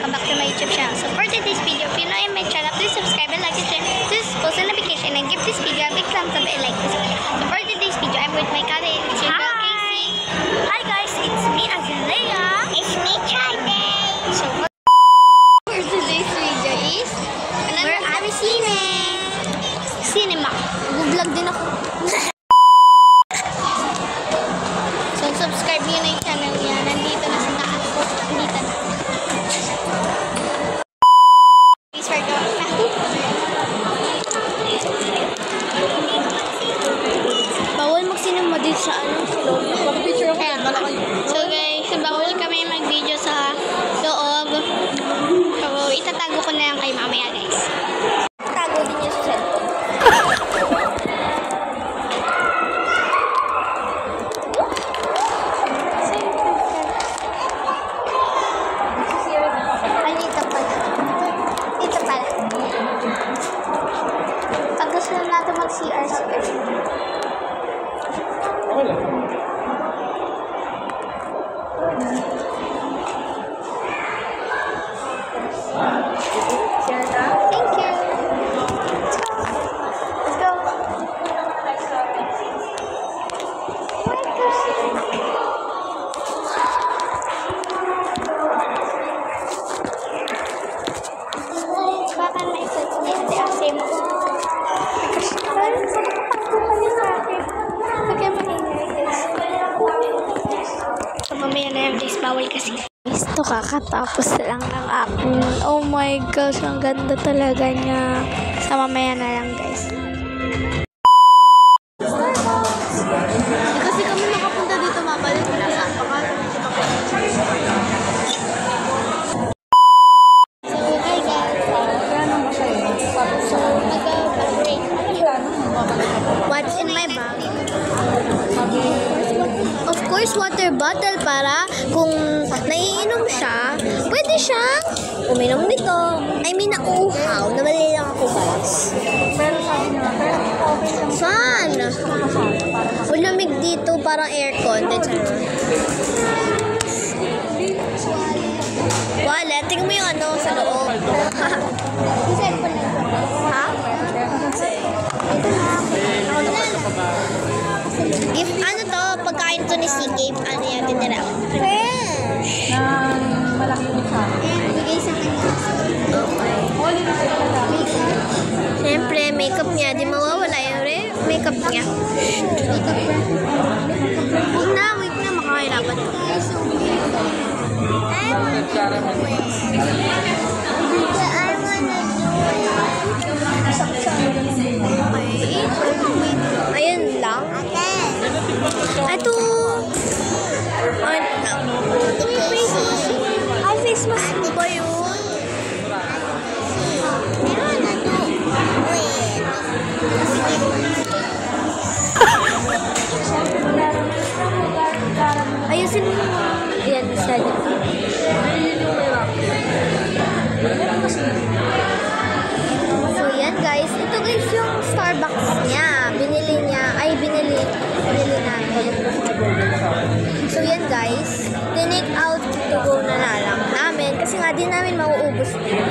welcome back to my YouTube channel. So for today's video, if you're not in my channel, please subscribe and like and share this post a notification and give this video a big thumbs up and like this video. So for today's video, I'm with my cousin, Casey. Hi guys, it's me Azalea. It's me Chayday. So for today's video is we're at cinema. Vlog din ako. So subscribe niyo na yung channel niya. Nandito na sa taas. Nandito na. Please for go. Bawal mag-cinema dito sa loob. So guys, bawal kami mag-video sa loob. So itatago ko na lang kay mamaya guys. Tago din niya sa cellphone. CR. Thank you. Let's go. Baka na-isot niya ang same ko. Mamaya na yung guys, bawal kasi. Ito kakatapos lang ng aking. Oh my gosh, ang ganda talaga niya. Sa mamaya na lang guys. Kasi kami nakapunta dito mabalik na sa So hi guys. So mag-break. What's in my bag? Of course, water bottle para kung naiinom siya, pwede siyang uminom nito. I mean, nauuhaw. Nabali lang ako guys. Fun! Malamig dito, parang aircon. Wallet. Tingnan mo yung ano sa loob. Ha? If ano to, pagkain to ni Seagame, ano yan, tinira. Fresh! Malaking sa Bigay sa kanya. Siyempre, makeup niya. Di mawawala yung makeup niya. Makeup niya. Wait na, makakailapan. Ayun lang. Ito. Ay, face mask mo ba yun? Meron na to. Ayusin mo. Ayan, isa dyan. So yan guys, ito guys yung Starbucks niya. Binili namin. So yan guys, tinake out to go na lang namin kasi nga di namin mauubos nito.